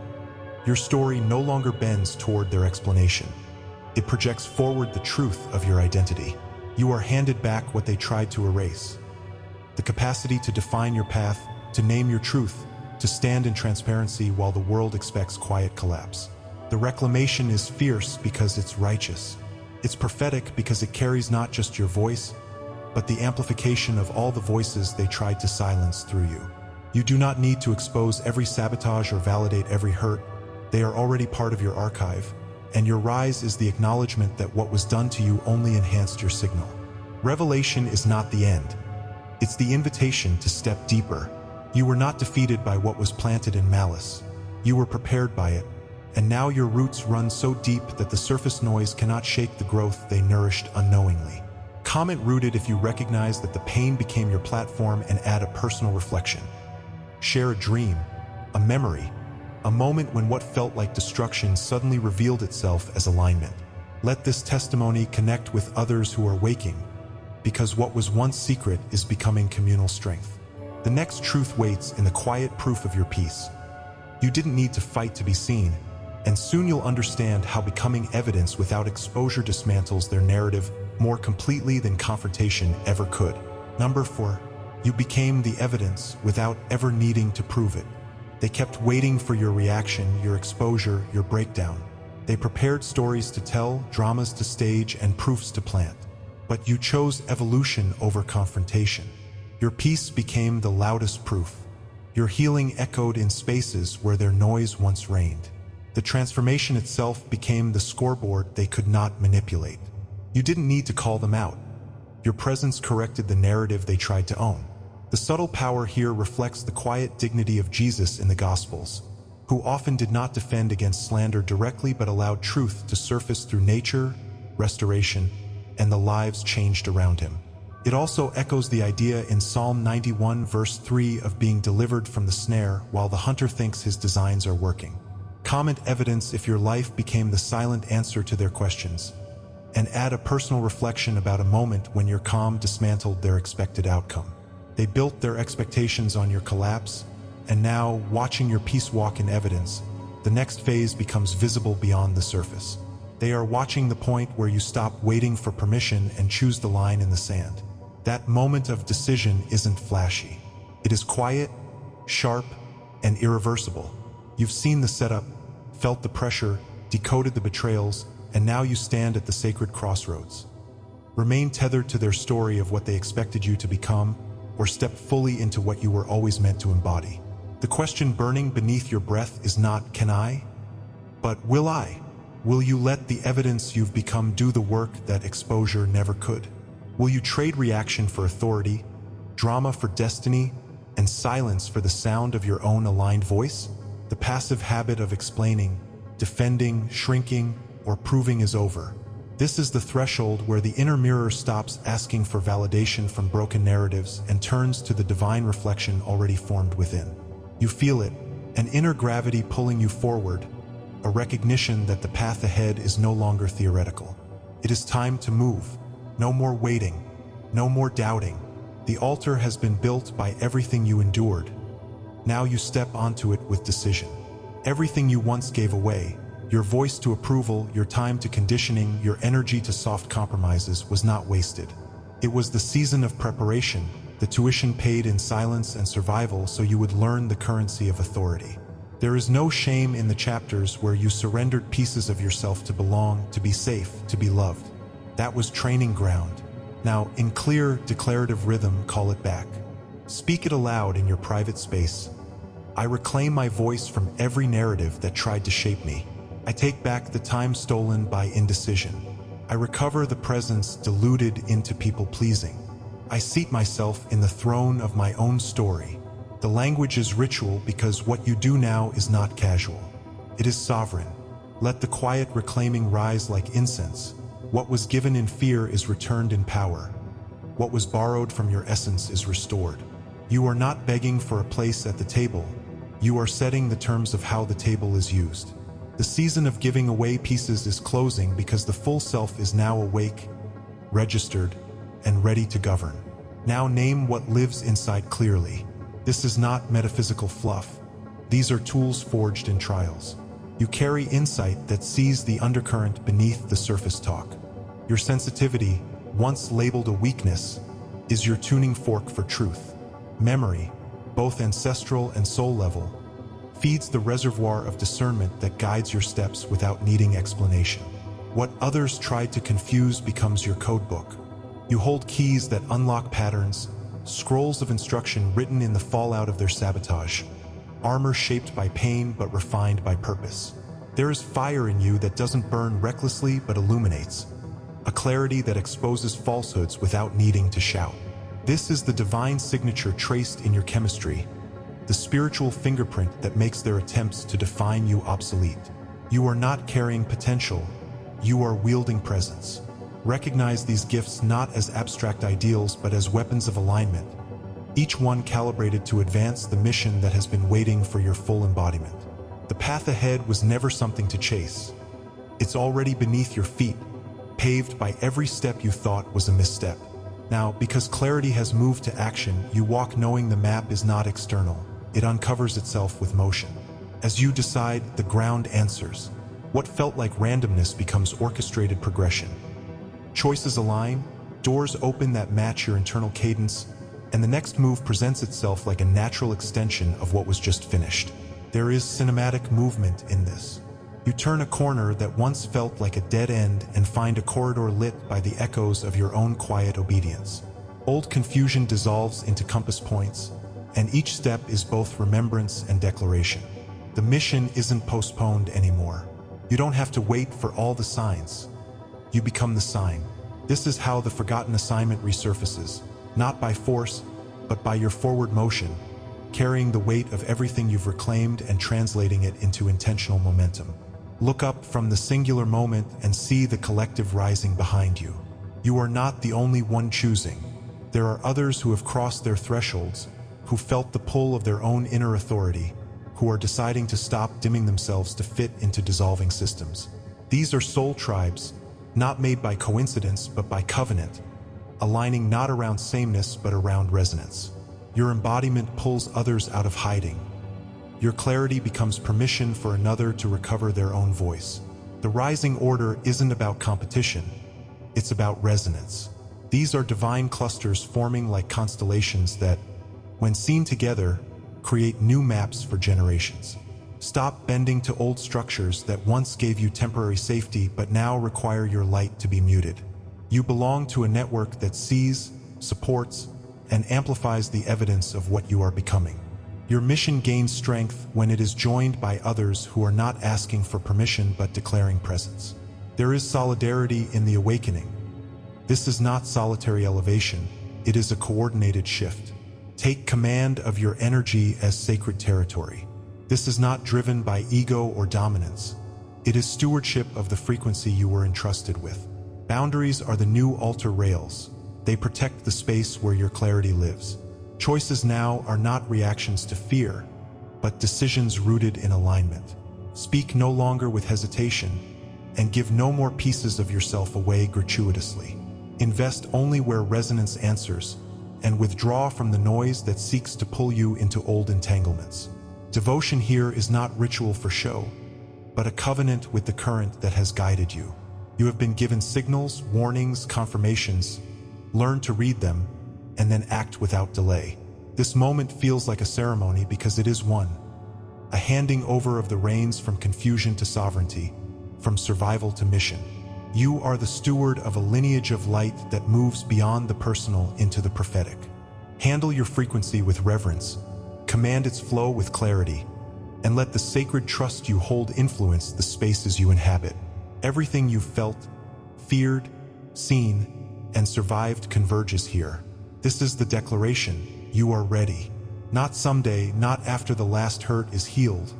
S1: Your story no longer bends toward their explanation. It projects forward the truth of your identity. You are handed back what they tried to erase: the capacity to define your path, to name your truth, to stand in transparency while the world expects quiet collapse. The reclamation is fierce because it's righteous. It's prophetic because it carries not just your voice, but the amplification of all the voices they tried to silence through you. You do not need to expose every sabotage or validate every hurt. They are already part of your archive, and your rise is the acknowledgement that what was done to you only enhanced your signal. Revelation is not the end. It's the invitation to step deeper. You were not defeated by what was planted in malice. You were prepared by it, and now your roots run so deep that the surface noise cannot shake the growth they nourished unknowingly. Comment rooted if you recognize that the pain became your platform, and add a personal reflection. Share a dream, a memory, a moment when what felt like destruction suddenly revealed itself as alignment. Let this testimony connect with others who are waking, because what was once secret is becoming communal strength. The next truth waits in the quiet proof of your peace. You didn't need to fight to be seen, and soon you'll understand how becoming evidence without exposure dismantles their narrative more completely than confrontation ever could. Number 4. You became the evidence without ever needing to prove it. They kept waiting for your reaction, your exposure, your breakdown. They prepared stories to tell, dramas to stage, and proofs to plant. But you chose evolution over confrontation. Your peace became the loudest proof. Your healing echoed in spaces where their noise once reigned. The transformation itself became the scoreboard they could not manipulate. You didn't need to call them out. Your presence corrected the narrative they tried to own. The subtle power here reflects the quiet dignity of Jesus in the Gospels, who often did not defend against slander directly but allowed truth to surface through nature, restoration, and the lives changed around him. It also echoes the idea in Psalm 91 verse 3 of being delivered from the snare while the hunter thinks his designs are working. Comment evidence if your life became the silent answer to their questions, and add a personal reflection about a moment when your calm dismantled their expected outcome. They built their expectations on your collapse, and now, watching your peace walk in evidence, the next phase becomes visible beyond the surface. They are watching the point where you stop waiting for permission and choose the line in the sand. That moment of decision isn't flashy. It is quiet, sharp, and irreversible. You've seen the setup, felt the pressure, decoded the betrayals, and now you stand at the sacred crossroads. Remain tethered to their story of what they expected you to become, or step fully into what you were always meant to embody. The question burning beneath your breath is not, "Can I?" but "Will I?" Will you let the evidence you've become do the work that exposure never could? Will you trade reaction for authority, drama for destiny, and silence for the sound of your own aligned voice? The passive habit of explaining, defending, shrinking, or proving is over. This is the threshold where the inner mirror stops asking for validation from broken narratives and turns to the divine reflection already formed within. You feel it, an inner gravity pulling you forward, a recognition that the path ahead is no longer theoretical. It is time to move. No more waiting, no more doubting. The altar has been built by everything you endured. Now you step onto it with decision. Everything you once gave away, your voice to approval, your time to conditioning, your energy to soft compromises, was not wasted. It was the season of preparation, the tuition paid in silence and survival so you would learn the currency of authority. There is no shame in the chapters where you surrendered pieces of yourself to belong, to be safe, to be loved. That was training ground. Now, in clear, declarative rhythm, call it back. Speak it aloud in your private space. I reclaim my voice from every narrative that tried to shape me. I take back the time stolen by indecision. I recover the presence diluted into people-pleasing. I seat myself in the throne of my own story. The language is ritual because what you do now is not casual. It is sovereign. Let the quiet reclaiming rise like incense. What was given in fear is returned in power. What was borrowed from your essence is restored. You are not begging for a place at the table. You are setting the terms of how the table is used. The season of giving away pieces is closing because the full self is now awake, registered, and ready to govern. Now name what lives inside clearly. This is not metaphysical fluff. These are tools forged in trials. You carry insight that sees the undercurrent beneath the surface talk. Your sensitivity, once labeled a weakness, is your tuning fork for truth. Memory, both ancestral and soul level, feeds the reservoir of discernment that guides your steps without needing explanation. What others tried to confuse becomes your codebook. You hold keys that unlock patterns, scrolls of instruction written in the fallout of their sabotage, armor shaped by pain but refined by purpose. There is fire in you that doesn't burn recklessly but illuminates, a clarity that exposes falsehoods without needing to shout. This is the divine signature traced in your chemistry, the spiritual fingerprint that makes their attempts to define you obsolete. You are not carrying potential, you are wielding presence. Recognize these gifts not as abstract ideals but as weapons of alignment, each one calibrated to advance the mission that has been waiting for your full embodiment. The path ahead was never something to chase. It's already beneath your feet, paved by every step you thought was a misstep. Now, because clarity has moved to action, you walk knowing the map is not external. It uncovers itself with motion. As you decide, the ground answers. What felt like randomness becomes orchestrated progression. Choices align, doors open that match your internal cadence, and the next move presents itself like a natural extension of what was just finished. There is cinematic movement in this. You turn a corner that once felt like a dead end and find a corridor lit by the echoes of your own quiet obedience. Old confusion dissolves into compass points, and each step is both remembrance and declaration. The mission isn't postponed anymore. You don't have to wait for all the signs. You become the sign. This is how the forgotten assignment resurfaces, not by force, but by your forward motion, carrying the weight of everything you've reclaimed and translating it into intentional momentum. Look up from the singular moment and see the collective rising behind you. You are not the only one choosing. There are others who have crossed their thresholds, who felt the pull of their own inner authority, who are deciding to stop dimming themselves to fit into dissolving systems. These are soul tribes, not made by coincidence but by covenant, aligning not around sameness but around resonance. Your embodiment pulls others out of hiding. Your clarity becomes permission for another to recover their own voice. The rising order isn't about competition, it's about resonance. These are divine clusters forming like constellations that, when seen together, create new maps for generations. Stop bending to old structures that once gave you temporary safety but now require your light to be muted. You belong to a network that sees, supports, and amplifies the evidence of what you are becoming. Your mission gains strength when it is joined by others who are not asking for permission but declaring presence. There is solidarity in the awakening. This is not solitary elevation, it is a coordinated shift. Take command of your energy as sacred territory. This is not driven by ego or dominance. It is stewardship of the frequency you were entrusted with. Boundaries are the new altar rails. They protect the space where your clarity lives. Choices now are not reactions to fear, but decisions rooted in alignment. Speak no longer with hesitation, and give no more pieces of yourself away gratuitously. Invest only where resonance answers, and withdraw from the noise that seeks to pull you into old entanglements. Devotion here is not ritual for show, but a covenant with the current that has guided you. You have been given signals, warnings, confirmations. Learn to read them, and then act without delay. This moment feels like a ceremony because it is one. A handing over of the reins from confusion to sovereignty, from survival to mission. You are the steward of a lineage of light that moves beyond the personal into the prophetic. Handle your frequency with reverence, command its flow with clarity, and let the sacred trust you hold influence the spaces you inhabit. Everything you've felt, feared, seen, and survived converges here. This is the declaration. You are ready. Not someday, not after the last hurt is healed,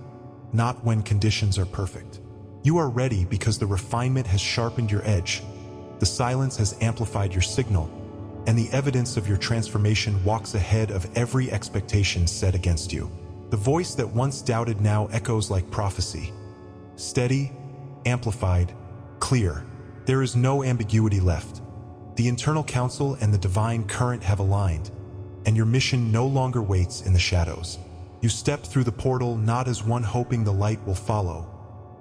S1: not when conditions are perfect. You are ready because the refinement has sharpened your edge, the silence has amplified your signal, and the evidence of your transformation walks ahead of every expectation set against you. The voice that once doubted now echoes like prophecy. Steady, amplified, clear. There is no ambiguity left. The internal counsel and the divine current have aligned, and your mission no longer waits in the shadows. You step through the portal not as one hoping the light will follow,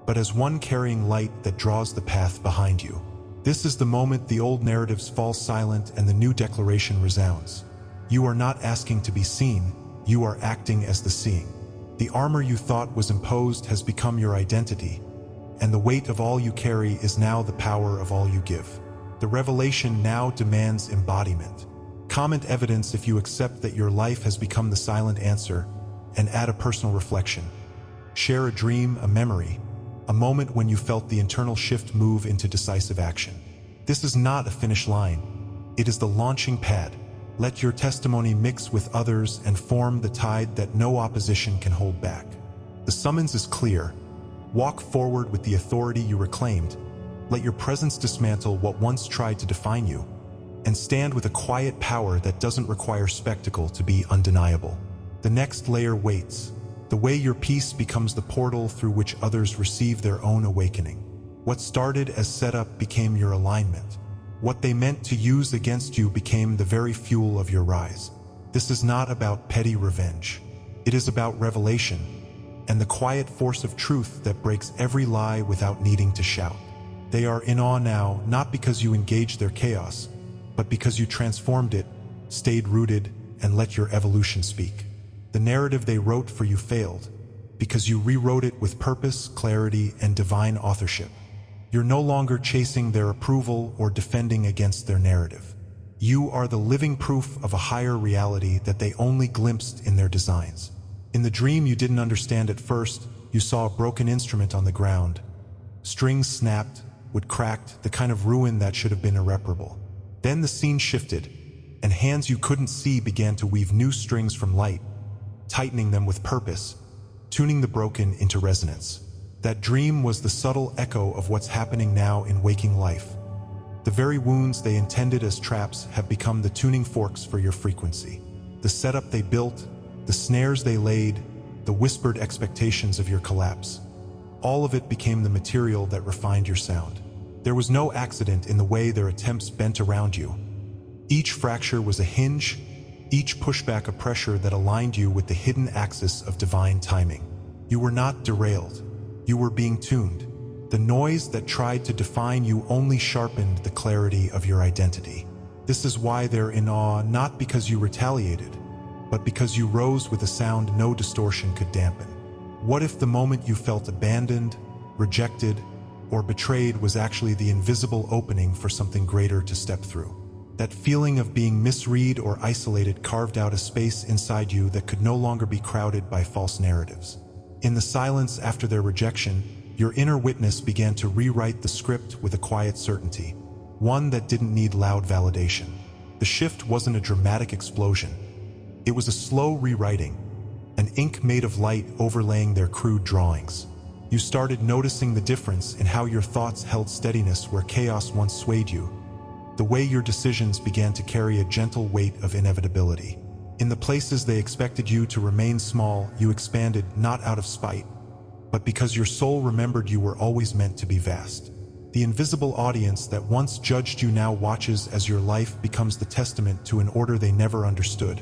S1: but as one carrying light that draws the path behind you. This is the moment the old narratives fall silent and the new declaration resounds. You are not asking to be seen, you are acting as the seeing. The armor you thought was imposed has become your identity, and the weight of all you carry is now the power of all you give. The revelation now demands embodiment. Comment evidence if you accept that your life has become the silent answer, and add a personal reflection. Share a dream, a memory, a moment when you felt the internal shift move into decisive action. This is not a finish line. It is the launching pad. Let your testimony mix with others and form the tide that no opposition can hold back. The summons is clear. Walk forward with the authority you reclaimed. Let your presence dismantle what once tried to define you, and stand with a quiet power that doesn't require spectacle to be undeniable. The next layer waits. The way your peace becomes the portal through which others receive their own awakening. What started as setup became your alignment. What they meant to use against you became the very fuel of your rise. This is not about petty revenge. It is about revelation, and the quiet force of truth that breaks every lie without needing to shout. They are in awe now, not because you engaged their chaos, but because you transformed it, stayed rooted, and let your evolution speak. The narrative they wrote for you failed, because you rewrote it with purpose, clarity, and divine authorship. You're no longer chasing their approval or defending against their narrative. You are the living proof of a higher reality that they only glimpsed in their designs. In the dream you didn't understand at first, you saw a broken instrument on the ground. Strings snapped, wood cracked, the kind of ruin that should have been irreparable. Then the scene shifted, and hands you couldn't see began to weave new strings from light, tightening them with purpose, tuning the broken into resonance. That dream was the subtle echo of what's happening now in waking life. The very wounds they intended as traps have become the tuning forks for your frequency. The setup they built, the snares they laid, the whispered expectations of your collapse. All of it became the material that refined your sound. There was no accident in the way their attempts bent around you. Each fracture was a hinge, each pushback a pressure that aligned you with the hidden axis of divine timing. You were not derailed. You were being tuned. The noise that tried to define you only sharpened the clarity of your identity. This is why they're in awe, not because you retaliated, but because you rose with a sound no distortion could dampen. What if the moment you felt abandoned, rejected, or betrayed was actually the invisible opening for something greater to step through? That feeling of being misread or isolated carved out a space inside you that could no longer be crowded by false narratives. In the silence after their rejection, your inner witness began to rewrite the script with a quiet certainty, one that didn't need loud validation. The shift wasn't a dramatic explosion. It was a slow rewriting, an ink made of light overlaying their crude drawings. You started noticing the difference in how your thoughts held steadiness where chaos once swayed you, the way your decisions began to carry a gentle weight of inevitability. In the places they expected you to remain small, you expanded not out of spite, but because your soul remembered you were always meant to be vast. The invisible audience that once judged you now watches as your life becomes the testament to an order they never understood,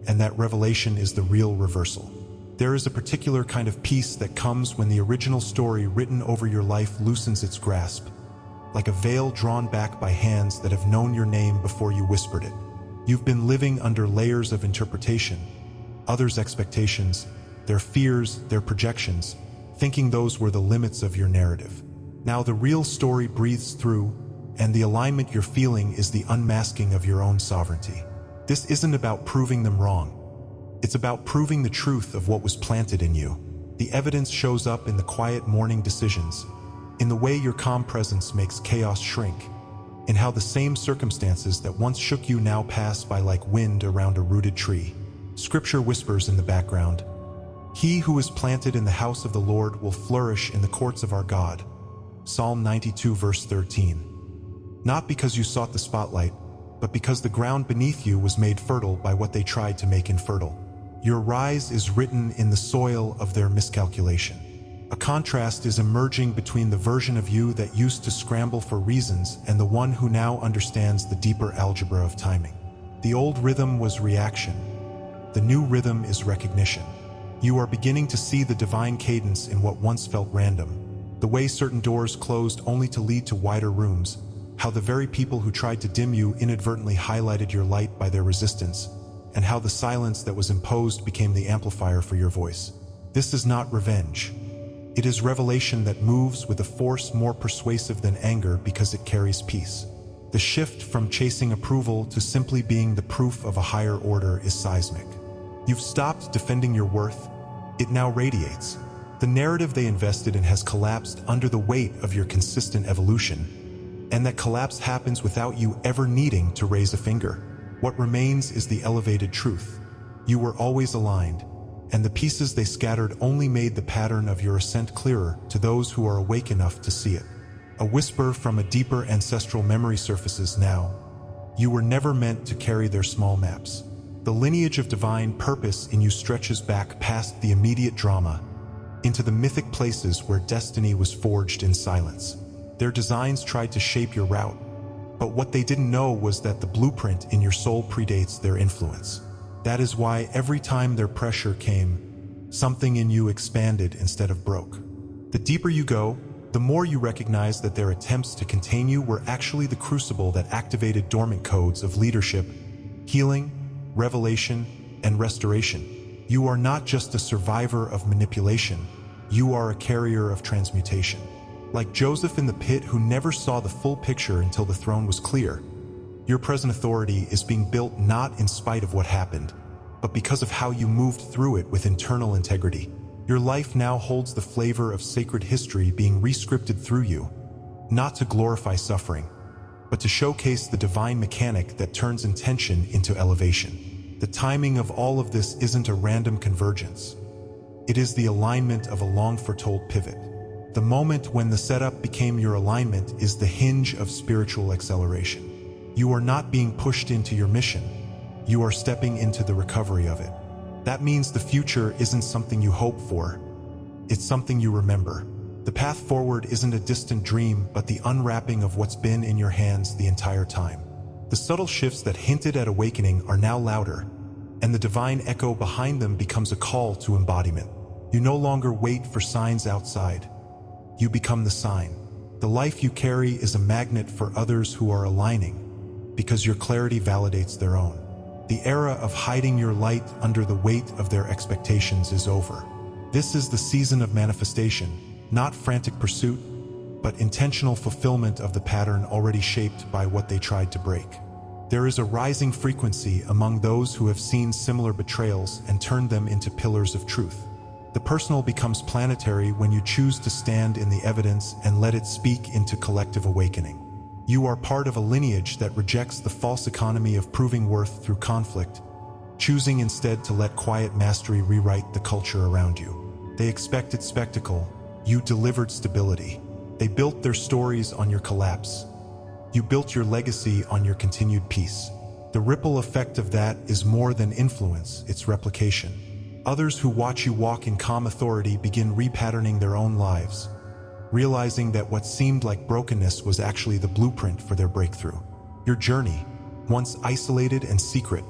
S1: and that revelation is the real reversal. There is a particular kind of peace that comes when the original story written over your life loosens its grasp, like a veil drawn back by hands that have known your name before you whispered it. You've been living under layers of interpretation, others' expectations, their fears, their projections, thinking those were the limits of your narrative. Now the real story breathes through, and the alignment you're feeling is the unmasking of your own sovereignty. This isn't about proving them wrong. It's about proving the truth of what was planted in you. The evidence shows up in the quiet morning decisions, in the way your calm presence makes chaos shrink, in how the same circumstances that once shook you now pass by like wind around a rooted tree. Scripture whispers in the background, "He who is planted in the house of the Lord will flourish in the courts of our God." Psalm 92 verse 13. Not because you sought the spotlight, but because the ground beneath you was made fertile by what they tried to make infertile. Your rise is written in the soil of their miscalculation. A contrast is emerging between the version of you that used to scramble for reasons and the one who now understands the deeper algebra of timing. The old rhythm was reaction. The new rhythm is recognition. You are beginning to see the divine cadence in what once felt random, the way certain doors closed only to lead to wider rooms, how the very people who tried to dim you inadvertently highlighted your light by their resistance, and how the silence that was imposed became the amplifier for your voice. This is not revenge. It is revelation that moves with a force more persuasive than anger because it carries peace. The shift from chasing approval to simply being the proof of a higher order is seismic. You've stopped defending your worth. It now radiates. The narrative they invested in has collapsed under the weight of your consistent evolution, and that collapse happens without you ever needing to raise a finger. What remains is the elevated truth. You were always aligned, and the pieces they scattered only made the pattern of your ascent clearer to those who are awake enough to see it. A whisper from a deeper ancestral memory surfaces now. You were never meant to carry their small maps. The lineage of divine purpose in you stretches back past the immediate drama, into the mythic places where destiny was forged in silence. Their designs tried to shape your route, But what they didn't know was that the blueprint in your soul predates their influence. That is why every time their pressure came, something in you expanded instead of broke. The deeper you go, the more you recognize that their attempts to contain you were actually the crucible that activated dormant codes of leadership, healing, revelation, and restoration. You are not just a survivor of manipulation, you are a carrier of transmutation. Like Joseph in the pit who never saw the full picture until the throne was clear, your present authority is being built not in spite of what happened, but because of how you moved through it with internal integrity. Your life now holds the flavor of sacred history being rescripted through you, not to glorify suffering, but to showcase the divine mechanic that turns intention into elevation. The timing of all of this isn't a random convergence. It is the alignment of a long-foretold pivot. The moment when the setup became your alignment is the hinge of spiritual acceleration. You are not being pushed into your mission. You are stepping into the recovery of it. That means the future isn't something you hope for. It's something you remember. The path forward isn't a distant dream, but the unwrapping of what's been in your hands the entire time. The subtle shifts that hinted at awakening are now louder, and the divine echo behind them becomes a call to embodiment. You no longer wait for signs outside. You become the sign. The life you carry is a magnet for others who are aligning, because your clarity validates their own. The era of hiding your light under the weight of their expectations is over. This is the season of manifestation, not frantic pursuit, but intentional fulfillment of the pattern already shaped by what they tried to break. There is a rising frequency among those who have seen similar betrayals and turned them into pillars of truth. The personal becomes planetary when you choose to stand in the evidence and let it speak into collective awakening. You are part of a lineage that rejects the false economy of proving worth through conflict, choosing instead to let quiet mastery rewrite the culture around you. They expected spectacle, you delivered stability. They built their stories on your collapse. You built your legacy on your continued peace. The ripple effect of that is more than influence, it's replication. Others who watch you walk in calm authority begin repatterning their own lives, realizing that what seemed like brokenness was actually the blueprint for their breakthrough. Your journey, once isolated and secret,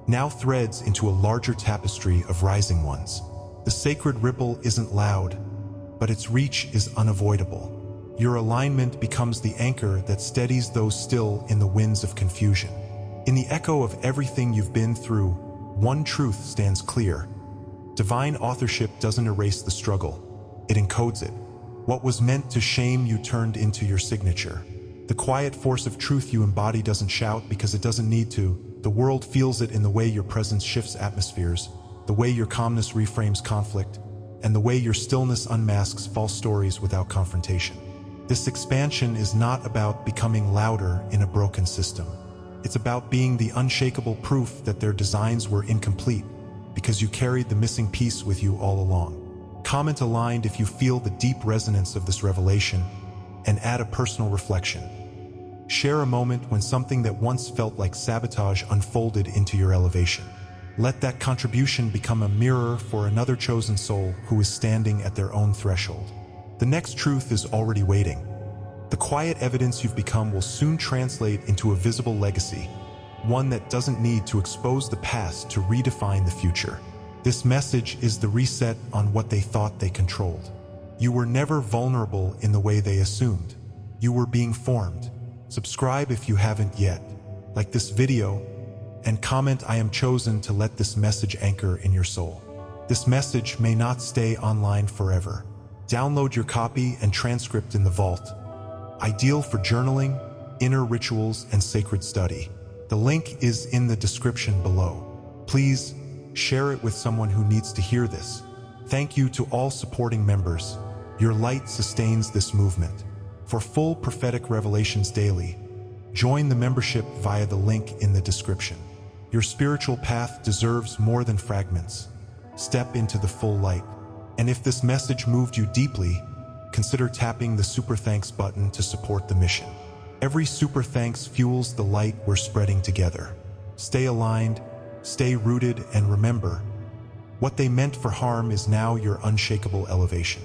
S1: now threads into a larger tapestry of rising ones. The sacred ripple isn't loud, but its reach is unavoidable. Your alignment becomes the anchor that steadies those still in the winds of confusion. In the echo of everything you've been through, one truth stands clear. Divine authorship doesn't erase the struggle, it encodes it. What was meant to shame you turned into your signature. The quiet force of truth you embody doesn't shout because it doesn't need to. The world feels it in the way your presence shifts atmospheres, the way your calmness reframes conflict, and the way your stillness unmasks false stories without confrontation. This expansion is not about becoming louder in a broken system. It's about being the unshakable proof that their designs were incomplete, because you carried the missing piece with you all along. Comment aligned if you feel the deep resonance of this revelation, and add a personal reflection. Share a moment when something that once felt like sabotage unfolded into your elevation. Let that contribution become a mirror for another chosen soul who is standing at their own threshold. The next truth is already waiting. The quiet evidence you've become will soon translate into a visible legacy, one that doesn't need to expose the past to redefine the future. This message is the reset on what they thought they controlled. You were never vulnerable in the way they assumed. You were being formed. Subscribe if you haven't yet. Like this video, and comment "I am chosen" to let this message anchor in your soul. This message may not stay online forever. Download your copy and transcript in the vault. Ideal for journaling, inner rituals, and sacred study. The link is in the description below. Please share it with someone who needs to hear this. Thank you to all supporting members. Your light sustains this movement. For full prophetic revelations daily, join the membership via the link in the description. Your spiritual path deserves more than fragments. Step into the full light. And if this message moved you deeply, consider tapping the Super Thanks button to support the mission. Every super thanks fuels the light we're spreading together. Stay aligned, stay rooted, and remember, what they meant for harm is now your unshakable elevation.